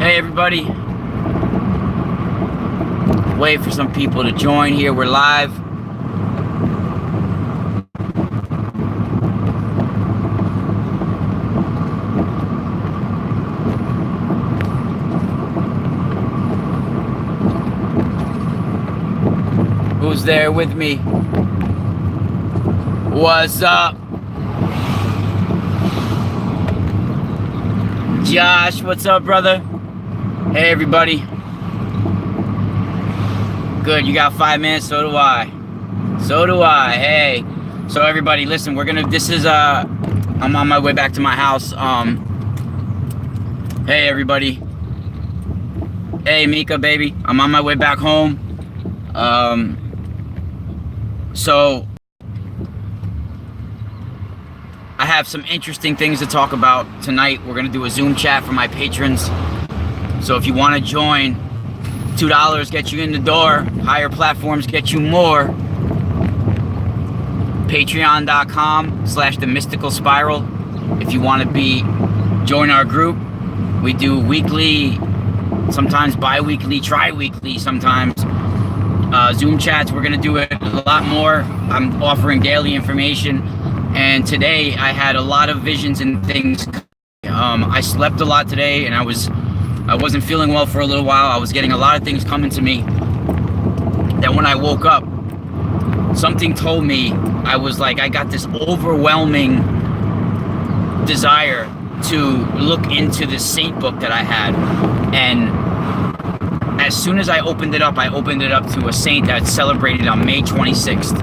Hey everybody, wait for some people to join here. We're live. Who's there with me? What's up? Josh, what's up, brother? Hey everybody. Good, you got 5 minutes, so do I. Hey. So everybody, listen, I'm on my way back to my house. Hey everybody. Hey Mika, baby. I'm on my way back home. So I have some interesting things to talk about tonight. We're gonna do a Zoom chat for my patrons. So if you want to join, $2 gets you in the door. Higher platforms get you more. Patreon.com/TheMysticalSpiral. If you want to join our group, we do weekly, sometimes bi-weekly, tri-weekly sometimes. Zoom chats, we're going to do it a lot more. I'm offering daily information. And today I had a lot of visions and things. I slept a lot today and I wasn't feeling well for a little while. I was getting a lot of things coming to me that when I woke up, something told me, I was like, I got this overwhelming desire to look into this saint book that I had. And as soon as I opened it up to a saint that celebrated on May 26th.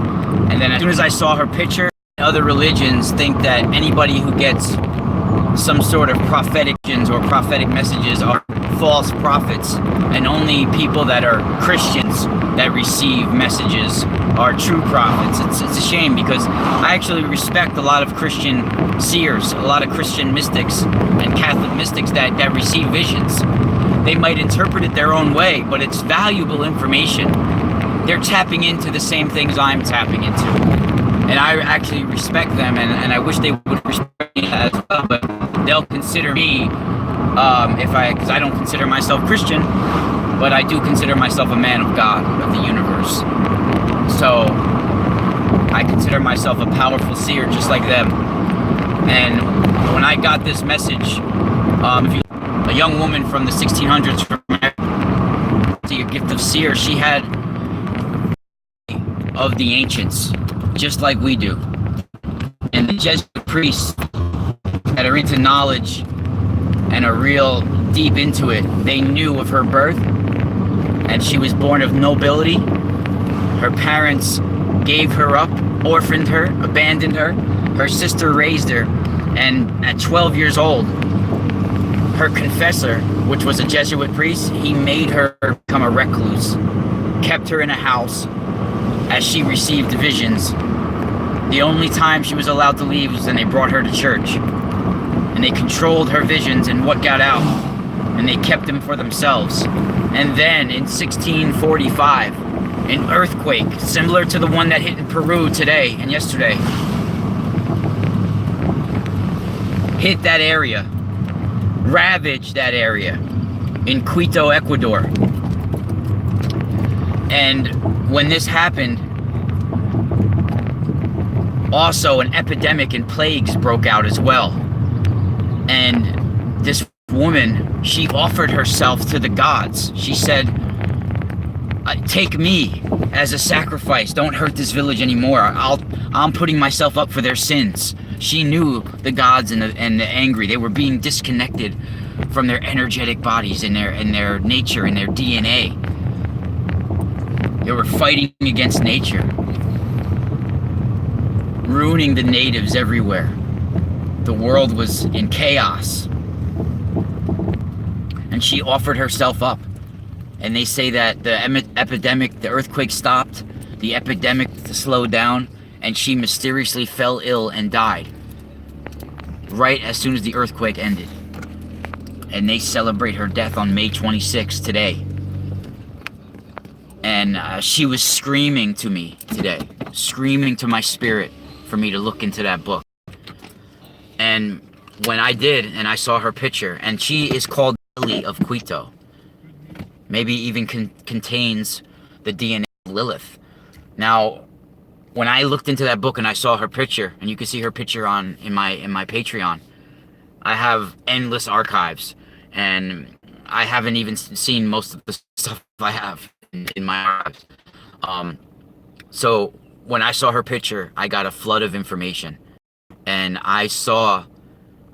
And then as soon as I saw her picture, other religions think that anybody who gets some sort of prophetic or prophetic messages are false prophets, and only people that are Christians that receive messages are true prophets. It's a shame, because I actually respect a lot of Christian seers, a lot of Christian mystics and Catholic mystics that receive visions. They might interpret it their own way, but it's valuable information. They're tapping into the same things I'm tapping into. And I actually respect them, and I wish they would respect me as well, but they'll consider me, because I don't consider myself Christian, but I do consider myself a man of God, of the universe. So I consider myself a powerful seer, just like them. And when I got this message, a young woman from the 1600s from America, the gift of seer, she had of the ancients, just like we do. And the Jesuit priests that are into knowledge and are real deep into it, they knew of her birth, and she was born of nobility. Her parents gave her up, orphaned her, abandoned her. Her sister raised her, and at 12 years old, her confessor, which was a Jesuit priest, he made her become a recluse, kept her in a house as she received visions. The only time she was allowed to leave was when they brought her to church. And they controlled her visions and what got out. And they kept them for themselves. And then in 1645, an earthquake, similar to the one that hit in Peru today and yesterday, hit that area, ravaged that area in Quito, Ecuador. And when this happened, also an epidemic and plagues broke out as well. And this woman, she offered herself to the gods. She said, take me as a sacrifice. Don't hurt this village anymore. I'm putting myself up for their sins. She knew the gods and the angry. They were being disconnected from their energetic bodies and their nature and their DNA. They were fighting against nature, ruining the natives everywhere. The world was in chaos. And she offered herself up. And they say that the epidemic, the earthquake stopped, the epidemic slowed down, and she mysteriously fell ill and died right as soon as the earthquake ended. And they celebrate her death on May 26th today. And she was screaming to me today, screaming to my spirit for me to look into that book. And when I did, and I saw her picture, and she is called Lily of Quito. Maybe even contains the DNA of Lilith. Now, when I looked into that book and I saw her picture, and you can see her picture in my Patreon, I have endless archives, and I haven't even seen most of the stuff I have in my archives. So when I saw her picture, I got a flood of information, and I saw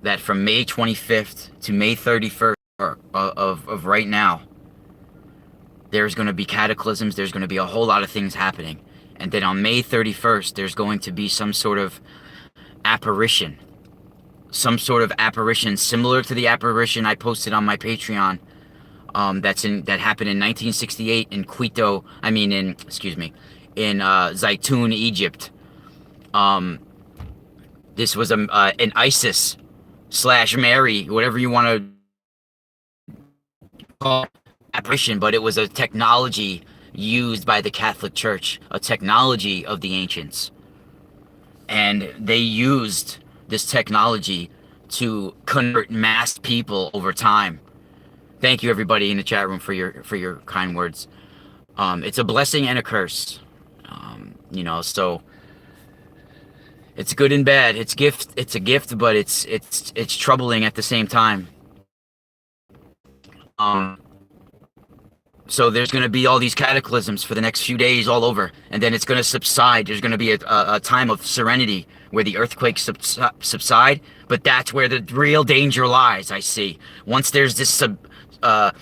that from May 25th to May 31st of right now, there's going to be cataclysms. There's going to be a whole lot of things happening. And then on May 31st, there's going to be some sort of apparition. Some sort of apparition similar to the apparition I posted on my Patreon. That happened in 1968 in Quito. In Zaytun, Egypt. This was an ISIS / Mary, whatever you want to call it, apparition, but it was a technology used by the Catholic Church, a technology of the ancients. And they used this technology to convert mass people over time. Thank you, everybody in the chat room, for your kind words. It's a blessing and a curse. So it's good and bad. It's a gift, but it's troubling at the same time. So there's going to be all these cataclysms for the next few days all over, and then it's going to subside. There's going to be a time of serenity where the earthquakes subside, but that's where the real danger lies, I see. Once there's this a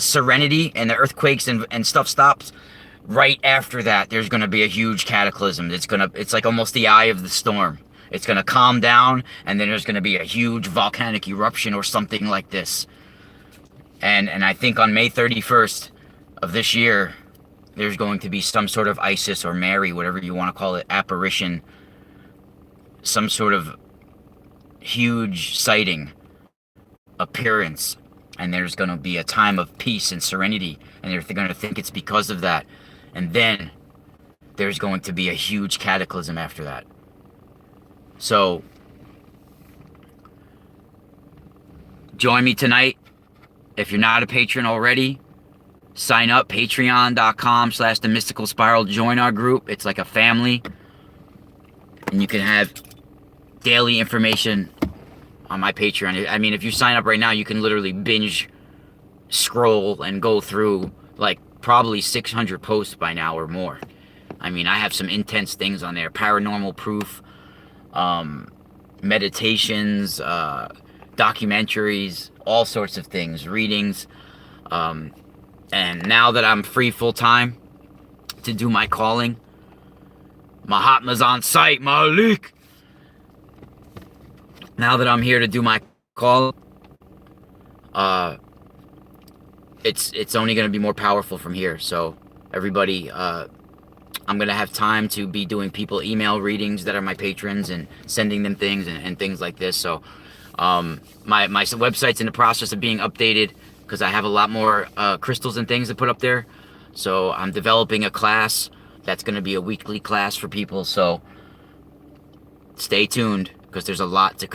serenity and the earthquakes and stuff stops, right after that, there's going to be a huge cataclysm. It's like almost the eye of the storm. It's going to calm down, and then there's going to be a huge volcanic eruption or something like this. And I think on May 31st of this year, there's going to be some sort of Isis or Mary, whatever you want to call it, apparition, some sort of huge sighting, appearance, and there's going to be a time of peace and serenity, and they're going to think it's because of that. And then there's going to be a huge cataclysm after that. So join me tonight. If you're not a patron already, sign up, patreon.com/The Mystical Spiral. Join our group. It's like a family. And you can have daily information on my Patreon. If you sign up right now, you can literally binge scroll and go through like probably 600 posts by now or more. I have some intense things on there. Paranormal proof, meditations, documentaries, all sorts of things, readings. And now that I'm free full-time to do my calling, Mahatma's on site, Malik. Now that I'm here to do my call, it's only going to be more powerful from here. So everybody, I'm going to have time to be doing people email readings that are my patrons and sending them things and things like this. So my website's in the process of being updated because I have a lot more crystals and things to put up there. So I'm developing a class that's going to be a weekly class for people. So stay tuned because there's a lot to come.